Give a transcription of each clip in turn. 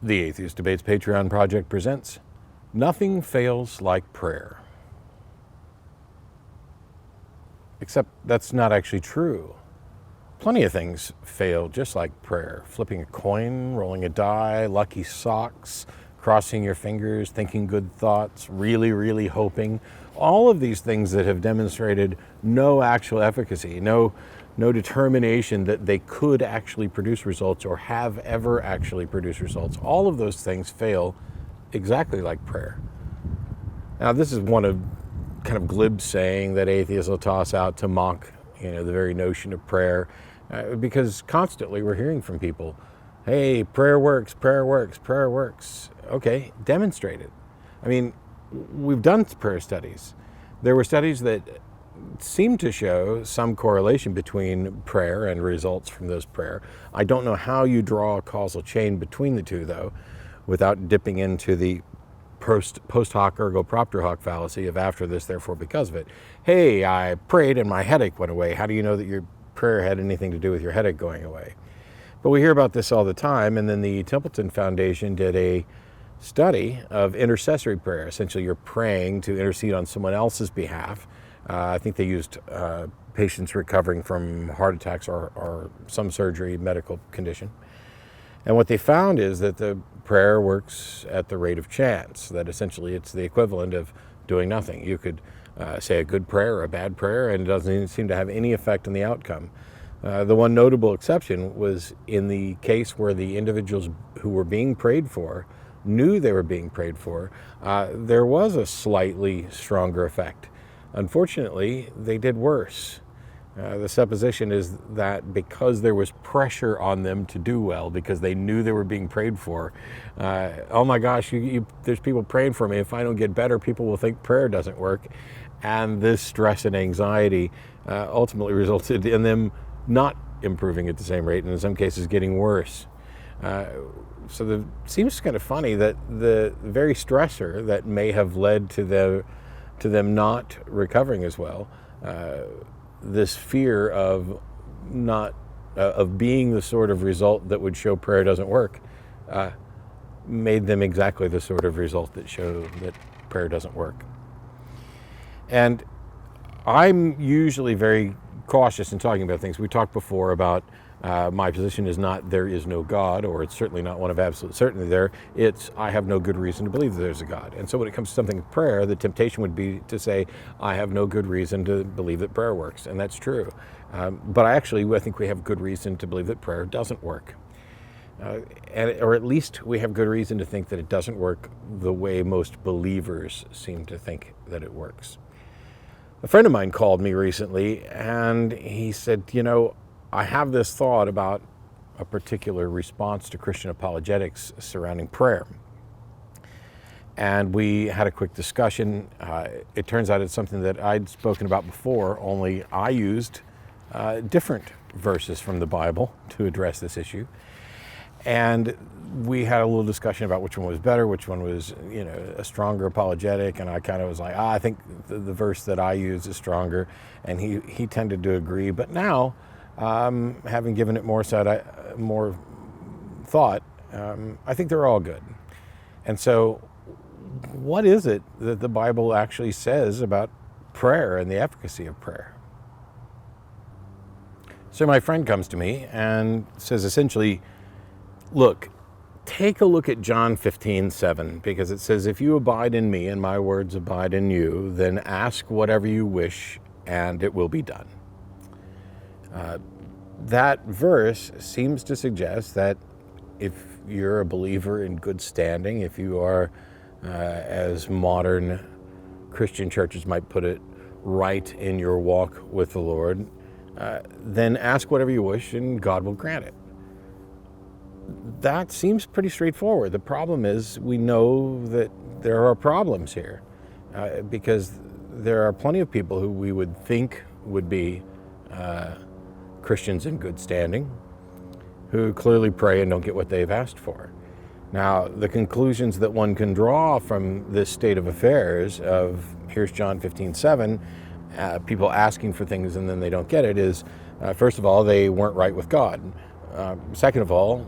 The Atheist Debates Patreon project presents Nothing Fails Like Prayer. Except that's not actually true. Plenty of things fail just like prayer. Flipping a coin, rolling a die, lucky socks, crossing your fingers, thinking good thoughts, really hoping. All of these things that have demonstrated no actual efficacy, no determination that they could actually produce results or have ever actually produced results. All of those things fail exactly like prayer. Now, this is one of kind of glib saying that atheists will toss out to mock, the very notion of prayer, because constantly we're hearing from people, hey, prayer works, prayer works, prayer works. Okay, demonstrate it. I mean, we've done prayer studies. There were studies that seem to show some correlation between prayer and results from those prayer. I don't know how you draw a causal chain between the two, though, without dipping into the post hoc ergo propter hoc fallacy of after this, therefore because of it. Hey, I prayed and my headache went away. How do you know that your prayer had anything to do with your headache going away? But we hear about this all the time, and then the Templeton Foundation did a study of intercessory prayer. Essentially, you're praying to intercede on someone else's behalf. I think they used patients recovering from heart attacks or some surgery, medical condition. And what they found is that the prayer works at the rate of chance, that essentially it's the equivalent of doing nothing. You could say a good prayer or a bad prayer, and it doesn't even seem to have any effect on the outcome. The one notable exception was in the case where the individuals who were being prayed for knew they were being prayed for, there was a slightly stronger effect. Unfortunately, they did worse. The supposition is that because there was pressure on them to do well, because they knew they were being prayed for, oh my gosh, there's people praying for me. If I don't get better, people will think prayer doesn't work. And this stress and anxiety ultimately resulted in them not improving at the same rate, and in some cases getting worse. So it seems kind of funny that the very stressor that may have led to them not recovering as well, this fear of being the sort of result that would show prayer doesn't work, made them exactly the sort of result that showed that prayer doesn't work. And I'm usually very cautious in talking about things. We talked before about my position is not there is no God, or it's certainly not one of absolute certainty there. It's I have no good reason to believe that there's a God. And so when it comes to something like prayer, the temptation would be to say, I have no good reason to believe that prayer works. And that's true. But I think we have good reason to believe that prayer doesn't work. Or at least we have good reason to think that it doesn't work the way most believers seem to think that it works. A friend of mine called me recently and he said, I have this thought about a particular response to Christian apologetics surrounding prayer. And we had a quick discussion. It turns out it's something that I'd spoken about before, only I used different verses from the Bible to address this issue. And we had a little discussion about which one was better, which one was, a stronger apologetic. And I kind of was like, I think the verse that I use is stronger. And he tended to agree. But now, having given it more thought, I think they're all good. And so what is it that the Bible actually says about prayer and the efficacy of prayer? So my friend comes to me and says essentially, look, take a look at John 15:7, because it says, if you abide in me and my words abide in you, then ask whatever you wish and it will be done. That verse seems to suggest that if you're a believer in good standing, if you are, as modern Christian churches might put it, right in your walk with the Lord, then ask whatever you wish and God will grant it. That seems pretty straightforward. The problem is we know that there are problems here because there are plenty of people who we would think would be Christians in good standing who clearly pray and don't get what they've asked for. Now, the conclusions that one can draw from this state of affairs of here's John 15:7, people asking for things and then they don't get it is, first of all, they weren't right with God. Second of all,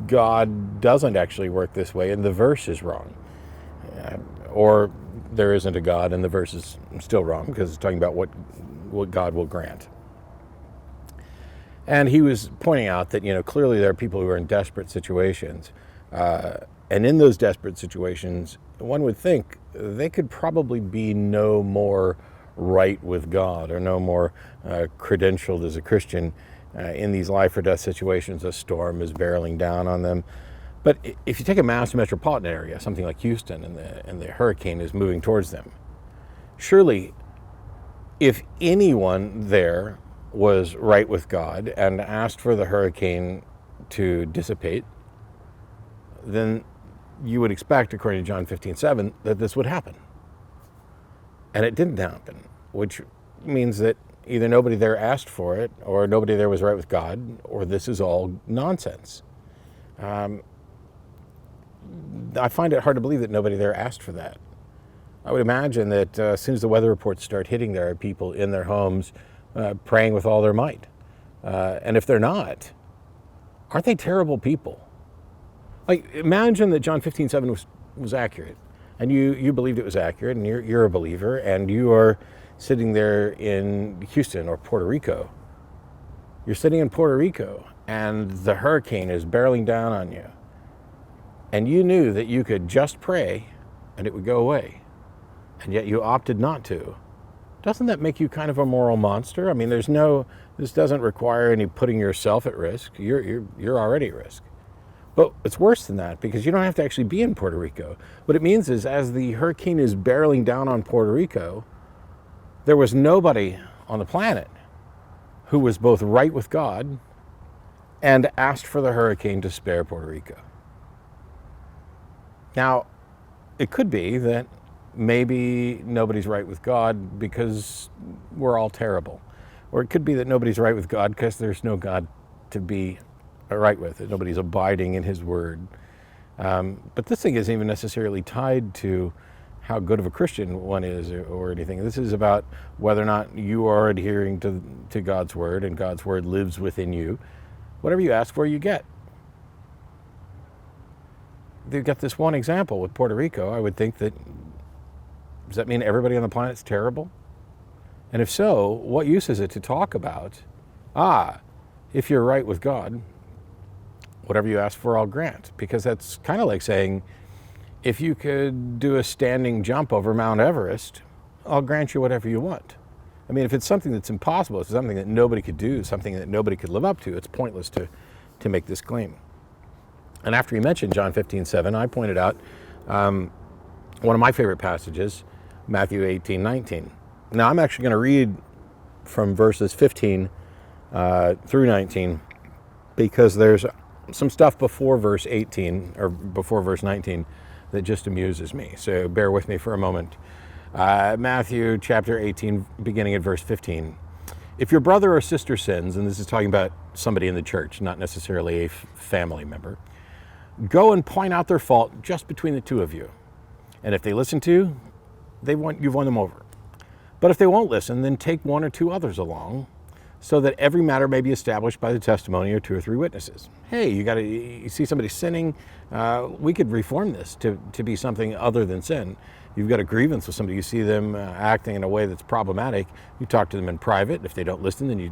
God doesn't actually work this way, and the verse is wrong. Or there isn't a God, and the verse is still wrong because it's talking about what God will grant. And he was pointing out that, clearly there are people who are in desperate situations. And in those desperate situations, one would think they could probably be no more right with God or no more credentialed as a Christian in these life or death situations. A storm is barreling down on them. But if you take a mass metropolitan area, something like Houston, and the hurricane is moving towards them, surely if anyone there was right with God and asked for the hurricane to dissipate, then you would expect, according to John 15:7, that this would happen. And it didn't happen, which means that either nobody there asked for it, or nobody there was right with God, or this is all nonsense. I find it hard to believe that nobody there asked for that. I would imagine that as soon as the weather reports start hitting, there are people in their homes praying with all their might. And if they're not, aren't they terrible people? Like, imagine that John 15:7 was accurate, and you believed it was accurate, and you're a believer, and you are sitting there in Houston or Puerto Rico. You're sitting in Puerto Rico, and the hurricane is barreling down on you. And you knew that you could just pray and it would go away, and yet you opted not to. Doesn't that make you kind of a moral monster? I mean, this doesn't require any putting yourself at risk. You're already at risk. But it's worse than that, because you don't have to actually be in Puerto Rico. What it means is, as the hurricane is barreling down on Puerto Rico, there was nobody on the planet who was both right with God and asked for the hurricane to spare Puerto Rico. Now, it could be that maybe nobody's right with God because we're all terrible. Or it could be that nobody's right with God because there's no God to be right with. That nobody's abiding in his word. But this thing isn't even necessarily tied to how good of a Christian one is or anything. This is about whether or not you are adhering to God's word, and God's word lives within you. Whatever you ask for, you get. They've got this one example with Puerto Rico. I would think that, does that mean everybody on the planet's terrible? And if so, what use is it to talk about, if you're right with God, whatever you ask for, I'll grant? Because that's kind of like saying, if you could do a standing jump over Mount Everest, I'll grant you whatever you want. I mean, if it's something that's impossible, it's something that nobody could do, something that nobody could live up to, it's pointless to make this claim. And after he mentioned John 15:7, I pointed out one of my favorite passages, Matthew 18:19. Now, I'm actually going to read from verses 15 through 19, because there's some stuff before verse 18 or before verse 19 that just amuses me. So bear with me for a moment. Matthew chapter 18, beginning at verse 15. If your brother or sister sins, and this is talking about somebody in the church, not necessarily a family member, go and point out their fault just between the two of you. And if they listen to you, you've won them over. But if they won't listen, then take one or two others along, so that every matter may be established by the testimony of 2 or 3 witnesses. Hey, you see somebody sinning, we could reform this to be something other than sin. You've got a grievance with somebody, you see them acting in a way that's problematic, you talk to them in private. If they don't listen, then you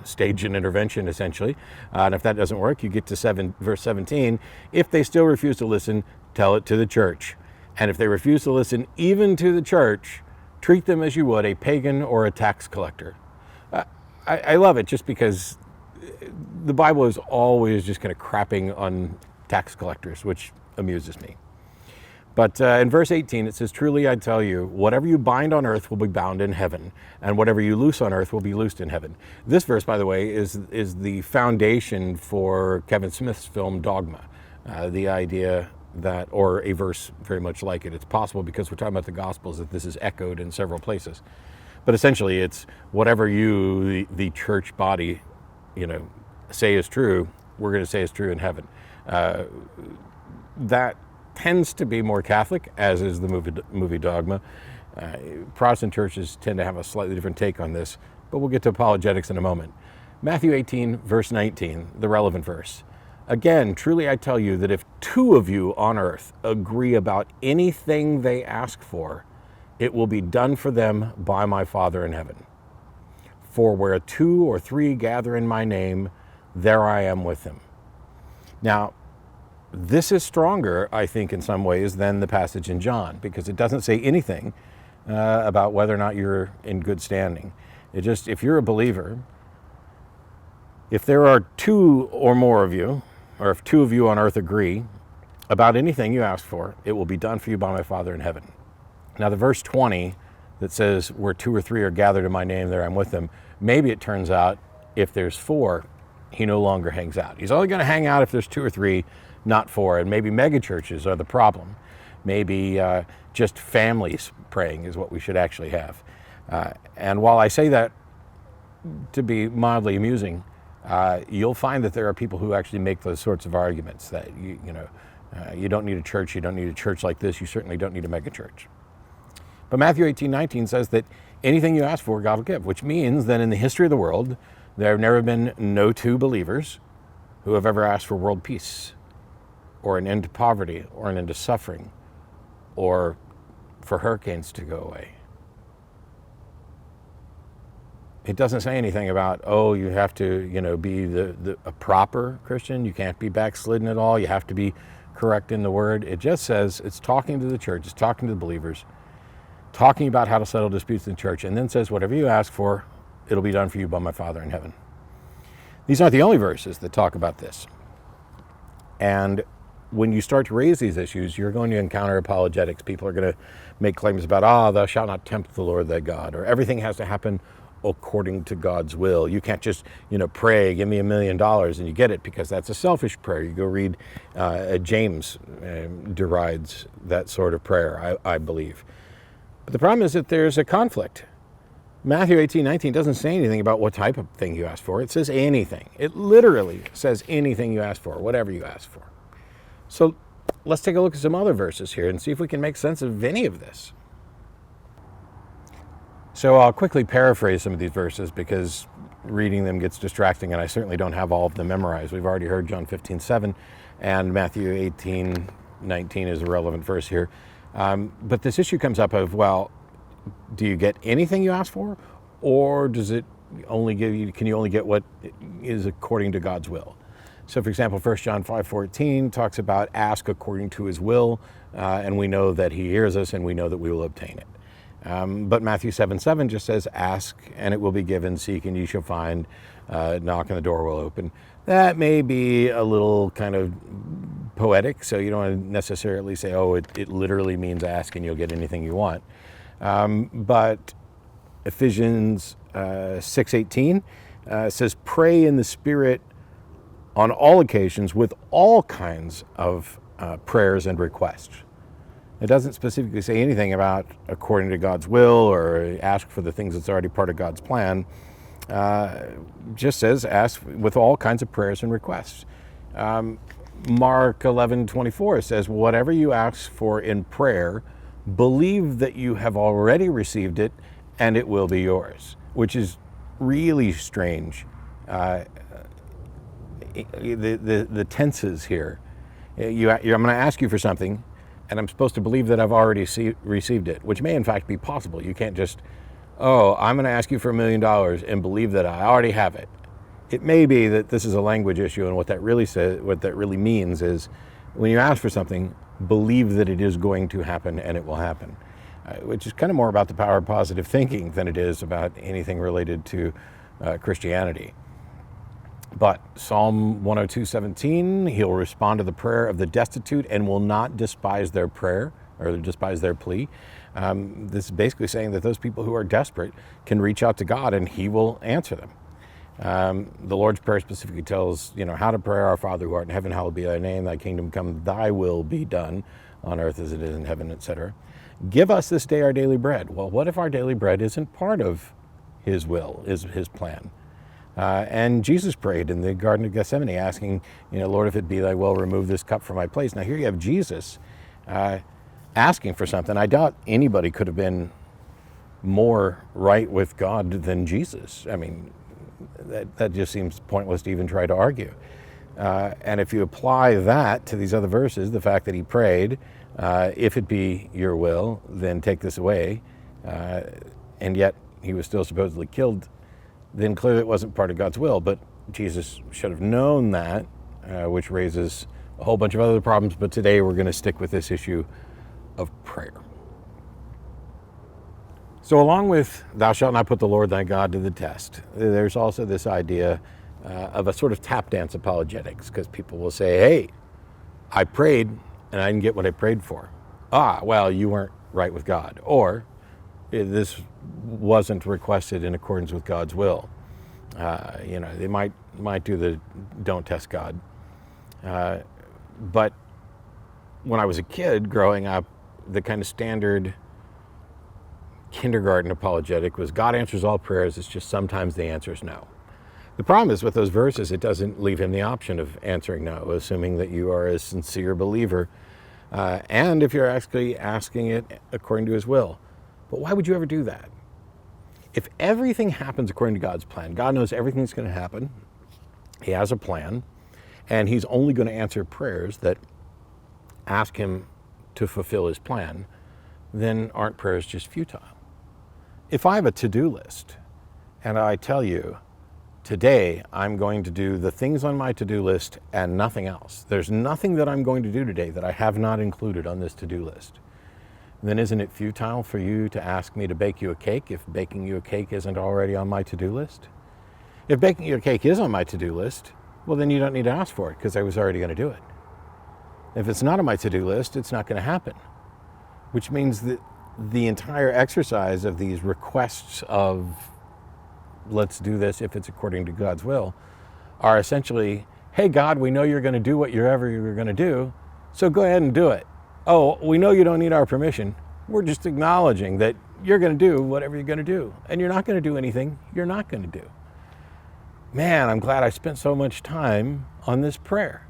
stage an intervention, essentially. And if that doesn't work, you get to verse 17. If they still refuse to listen, tell it to the church. And if they refuse to listen even to the church, treat them as you would a pagan or a tax collector. I love it, just because the Bible is always just kind of crapping on tax collectors, which amuses me. But in verse 18, it says, truly I tell you, whatever you bind on earth will be bound in heaven, and whatever you loose on earth will be loosed in heaven. This verse, by the way, is the foundation for Kevin Smith's film Dogma. The idea that, or a verse very much like it. It's possible, because we're talking about the Gospels, that this is echoed in several places. But essentially, it's whatever you, the church body, say is true, we're going to say is true in heaven. That tends to be more Catholic, as is the movie Dogma. Protestant churches tend to have a slightly different take on this, but we'll get to apologetics in a moment. Matthew 18, verse 19, the relevant verse. Again, truly I tell you that if two of you on earth agree about anything they ask for, it will be done for them by my Father in heaven. For where two or three gather in my name, there I am with them. Now, this is stronger, I think, in some ways than the passage in John, because it doesn't say anything about whether or not you're in good standing. It just, if you're a believer, if there are two or more of you, or if two of you on earth agree about anything you ask for, it will be done for you by my Father in heaven. Now, the verse 20 that says, where two or three are gathered in my name, there I'm with them, maybe it turns out if there's four, he no longer hangs out. He's only going to hang out if there's two or three, not four. And maybe megachurches are the problem. Maybe just families praying is what we should actually have. And while I say that to be mildly amusing, you'll find that there are people who actually make those sorts of arguments that, you don't need a church, you don't need a church like this, you certainly don't need a megachurch. But Matthew 18:19 says that anything you ask for, God will give, which means that in the history of the world, there have never been no two believers who have ever asked for world peace, or an end to poverty, or an end to suffering, or for hurricanes to go away. It doesn't say anything about, oh, you have to, be a proper Christian. You can't be backslidden at all. You have to be correct in the word. It just says it's talking to the church, it's talking to the believers, talking about how to settle disputes in the church, and then says, whatever you ask for, it'll be done for you by my Father in heaven. These aren't the only verses that talk about this. And when you start to raise these issues, you're going to encounter apologetics. People are going to make claims about, thou shalt not tempt the Lord thy God, or everything has to happen according to God's will. You can't just, pray, give me $1 million and you get it, because that's a selfish prayer. You go read James derides that sort of prayer, I believe. But the problem is that there's a conflict. Matthew 18:19 doesn't say anything about what type of thing you ask for. It says anything. It literally says anything you ask for, whatever you ask for. So let's take a look at some other verses here and see if we can make sense of any of this. So I'll quickly paraphrase some of these verses because reading them gets distracting, and I certainly don't have all of them memorized. We've already heard John 15:7, and Matthew 18:19 is a relevant verse here. But this issue comes up of, well, do you get anything you ask for, or does it only give you? Can you only get what is according to God's will? So, for example, 1 John 5:14 talks about ask according to His will, and we know that He hears us, and we know that we will obtain it. But Matthew 7:7 just says, ask and it will be given, seek and ye shall find, knock and the door will open. That may be a little kind of poetic, so you don't want to necessarily say, it literally means ask and you'll get anything you want. But Ephesians 6:18 says, pray in the Spirit on all occasions with all kinds of prayers and requests. It doesn't specifically say anything about according to God's will or ask for the things that's already part of God's plan. Just says ask with all kinds of prayers and requests. Mark 11:24 says, whatever you ask for in prayer, believe that you have already received it and it will be yours, which is really strange. The tenses here. I'm going to ask you for something, and I'm supposed to believe that I've already received it, which may in fact be possible. You can't just, I'm going to ask you for $1 million and believe that I already have it. It may be that this is a language issue, and what that really means is when you ask for something, believe that it is going to happen and it will happen, which is kind of more about the power of positive thinking than it is about anything related to Christianity. But Psalm 102:17, he'll respond to the prayer of the destitute and will not despise their prayer or despise their plea. This is basically saying that those people who are desperate can reach out to God and He will answer them. The Lord's Prayer specifically tells, how to pray, our Father who art in heaven, hallowed be thy name, thy kingdom come, thy will be done on earth as it is in heaven, etc. Give us this day our daily bread. Well, what if our daily bread isn't part of His will, is His plan? And Jesus prayed in the Garden of Gethsemane asking, Lord, if it be thy will, remove this cup from my place. Now here you have Jesus asking for something. I doubt anybody could have been more right with God than Jesus. I mean, that just seems pointless to even try to argue. And if you apply that to these other verses, the fact that he prayed, if it be your will, then take this away, and yet he was still supposedly killed, then clearly it wasn't part of God's will. But Jesus should have known that, which raises a whole bunch of other problems. But today we're going to stick with this issue of prayer. So along with thou shalt not put the Lord thy God to the test, there's also this idea of a sort of tap dance apologetics, because people will say, hey, I prayed and I didn't get what I prayed for. Well, you weren't right with God. Or this wasn't requested in accordance with God's will. They might do the don't test God. But when I was a kid growing up, the kind of standard kindergarten apologetic was God answers all prayers, it's just sometimes the answer is no. The problem is with those verses, it doesn't leave him the option of answering no, assuming that you are a sincere believer, and if you're actually asking it according to his will. But why would you ever do that? If everything happens according to God's plan, God knows everything that's going to happen, he has a plan, and he's only going to answer prayers that ask him to fulfill his plan, then aren't prayers just futile? If I have a to-do list, and I tell you, today I'm going to do the things on my to-do list and nothing else, there's nothing that I'm going to do today that I have not included on this to-do list, then isn't it futile for you to ask me to bake you a cake if baking you a cake isn't already on my to-do list? If baking you a cake is on my to-do list, well, then you don't need to ask for it because I was already going to do it. If it's not on my to-do list, it's not going to happen, which means that the entire exercise of these requests of let's do this if it's according to God's will are essentially, hey, God, we know you're going to do whatever you're going to do, so go ahead and do it. Oh, we know you don't need our permission. We're just acknowledging that you're going to do whatever you're going to do, and you're not going to do anything you're not going to do. Man, I'm glad I spent so much time on this prayer.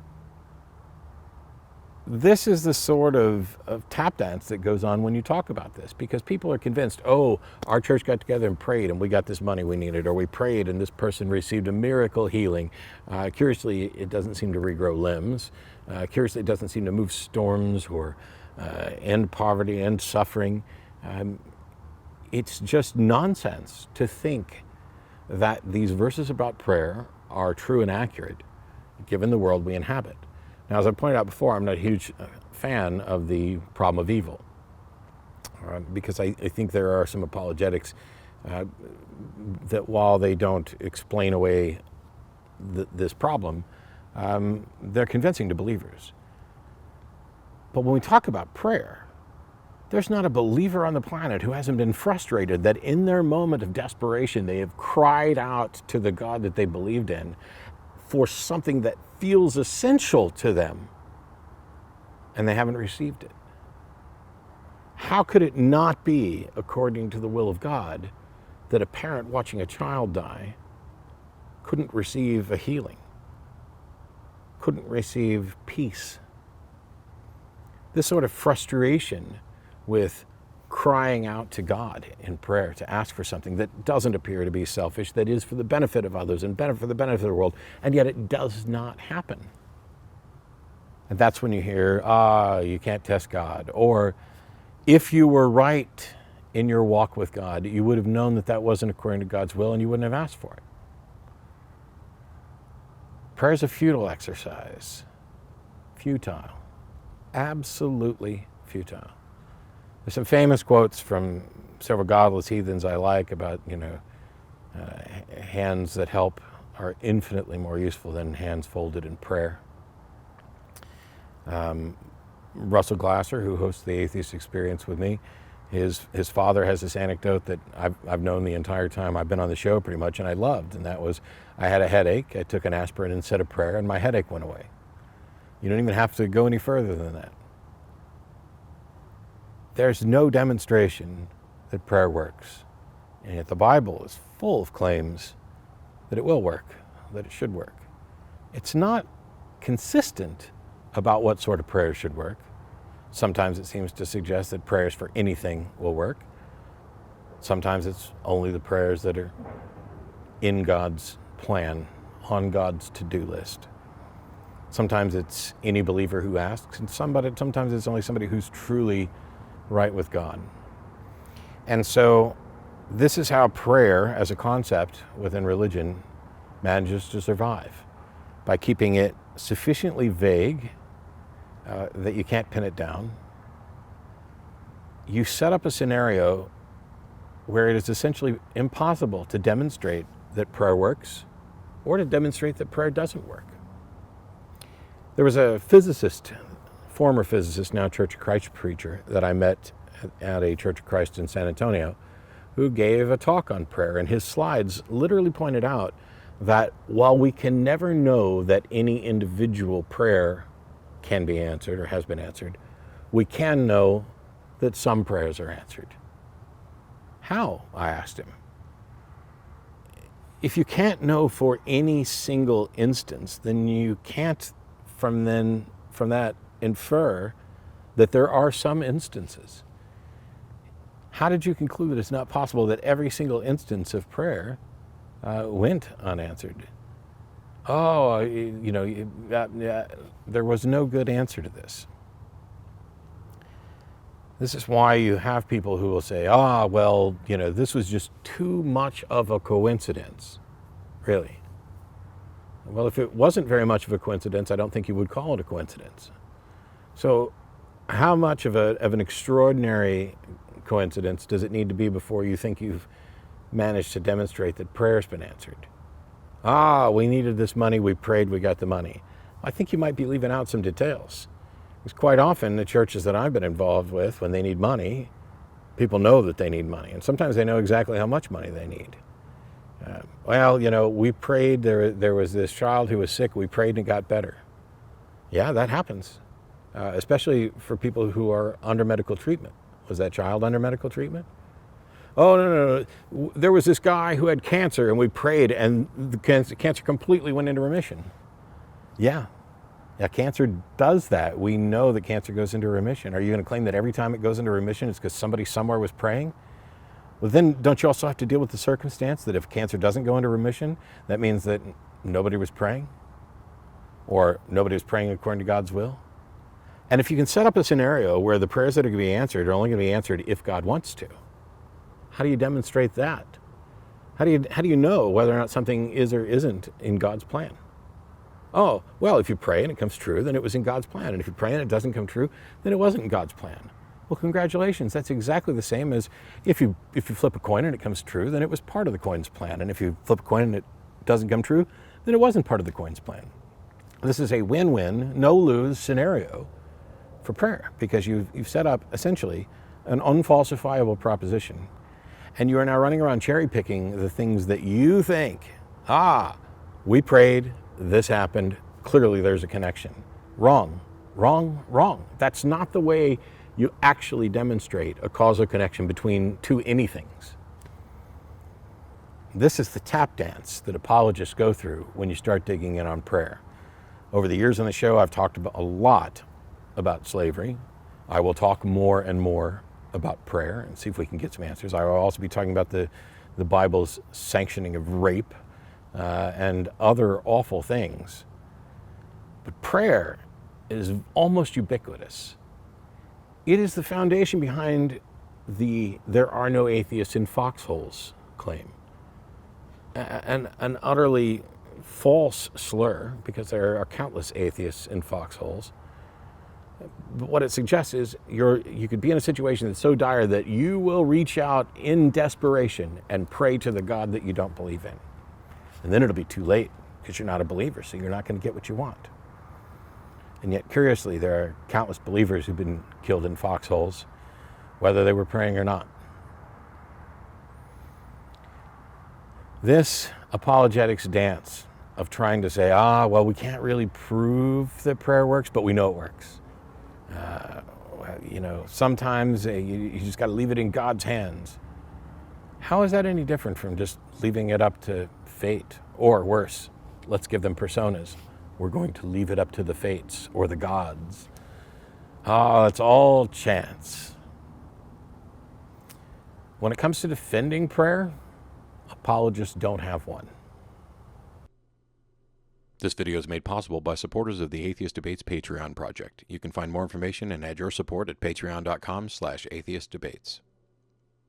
This is the sort of tap dance that goes on when you talk about this, because people are convinced, oh, our church got together and prayed and we got this money we needed, or we prayed and this person received a miracle healing. Curiously, it doesn't seem to regrow limbs. Curiously, it doesn't seem to move storms or end poverty, end suffering. It's just nonsense to think that these verses about prayer are true and accurate given the world we inhabit. Now, as I pointed out before, I'm not a huge fan of the problem of evil, because I think there are some apologetics that, while they don't explain away this problem, they're convincing to believers. But when we talk about prayer, there's not a believer on the planet who hasn't been frustrated that in their moment of desperation, they have cried out to the God that they believed in for something that feels essential to them, and they haven't received it. How could it not be according to the will of God that a parent watching a child die couldn't receive a healing, couldn't receive peace? This sort of frustration with crying out to God in prayer to ask for something that doesn't appear to be selfish, that is for the benefit of others and for the benefit of the world, and yet it does not happen. And that's when you hear, you can't test God. Or, if you were right in your walk with God, you would have known that that wasn't according to God's will and you wouldn't have asked for it. Prayer is a futile exercise. Futile. Absolutely futile. There's some famous quotes from several godless heathens I like about, hands that help are infinitely more useful than hands folded in prayer. Russell Glasser, who hosts the Atheist Experience with me, his father has this anecdote that I've known the entire time I've been on the show pretty much, and I loved, and that was, I had a headache, I took an aspirin and said a prayer, and my headache went away. You don't even have to go any further than that. There's no demonstration that prayer works, and yet the Bible is full of claims that it will work, that it should work. It's not consistent about what sort of prayers should work. Sometimes it seems to suggest that prayers for anything will work. Sometimes it's only the prayers that are in God's plan, on God's to-do list. Sometimes it's any believer who asks, and sometimes it's only somebody who's truly right with God. And so this is how prayer as a concept within religion manages to survive, by keeping it sufficiently vague that you can't pin it down. You set up a scenario where it is essentially impossible to demonstrate that prayer works or to demonstrate that prayer doesn't work. There was a physicist, former physicist, now Church of Christ preacher, that I met at a Church of Christ in San Antonio, who gave a talk on prayer, and his slides literally pointed out that while we can never know that any individual prayer can be answered or has been answered, we can know that some prayers are answered. How? I asked him. If you can't know for any single instance, then you can't from that infer that there are some instances. How did you conclude that it's not possible that every single instance of prayer went unanswered? There was no good answer to this. This is why you have people who will say, this was just too much of a coincidence. Really? Well, if it wasn't very much of a coincidence, I don't think you would call it a coincidence. So how much of an extraordinary coincidence does it need to be before you think you've managed to demonstrate that prayer's been answered? We needed this money, we prayed, we got the money. I think you might be leaving out some details. Because quite often the churches that I've been involved with, when they need money, people know that they need money. And sometimes they know exactly how much money they need. We prayed, there was this child who was sick, we prayed and it got better. Yeah, that happens, especially for people who are under medical treatment. Was that child under medical treatment? Oh, no. There was this guy who had cancer and we prayed and the cancer completely went into remission. Yeah, cancer does that. We know that cancer goes into remission. Are you going to claim that every time it goes into remission it's because somebody somewhere was praying? Well, then don't you also have to deal with the circumstance that if cancer doesn't go into remission, that means that nobody was praying? Or nobody was praying according to God's will? And if you can set up a scenario where the prayers that are going to be answered are only going to be answered if God wants to, how do you demonstrate that? How do you know whether or not something is or isn't in God's plan? If you pray and it comes true, then it was in God's plan. And if you pray and it doesn't come true, then it wasn't in God's plan. Well, congratulations. That's exactly the same as if you flip a coin and it comes true, then it was part of the coin's plan. And if you flip a coin and it doesn't come true, then it wasn't part of the coin's plan. This is a win-win, no-lose scenario for prayer, because you've set up essentially an unfalsifiable proposition. And you are now running around cherry-picking the things that you think, we prayed, this happened, clearly there's a connection. Wrong. That's not the way you actually demonstrate a causal connection between two anythings. This is the tap dance that apologists go through when you start digging in on prayer. Over the years on the show, I've talked a lot about slavery. I will talk more and more about prayer and see if we can get some answers. I will also be talking about the Bible's sanctioning of rape and other awful things. But prayer is almost ubiquitous. It is the foundation behind the "there are no atheists in foxholes" claim. An utterly false slur, because there are countless atheists in foxholes. But what it suggests is you could be in a situation that's so dire that you will reach out in desperation and pray to the God that you don't believe in. And then it'll be too late because you're not a believer, so you're not going to get what you want. And yet, curiously, there are countless believers who've been killed in foxholes, whether they were praying or not. This apologetics dance of trying to say, we can't really prove that prayer works, but we know it works. Sometimes you just got to leave it in God's hands. How is that any different from just leaving it up to fate? Or worse, let's give them personas. We're going to leave it up to the fates or the gods. It's all chance. When it comes to defending prayer, apologists don't have one. This video is made possible by supporters of the Atheist Debates Patreon project. You can find more information and add your support at patreon.com/atheistdebates.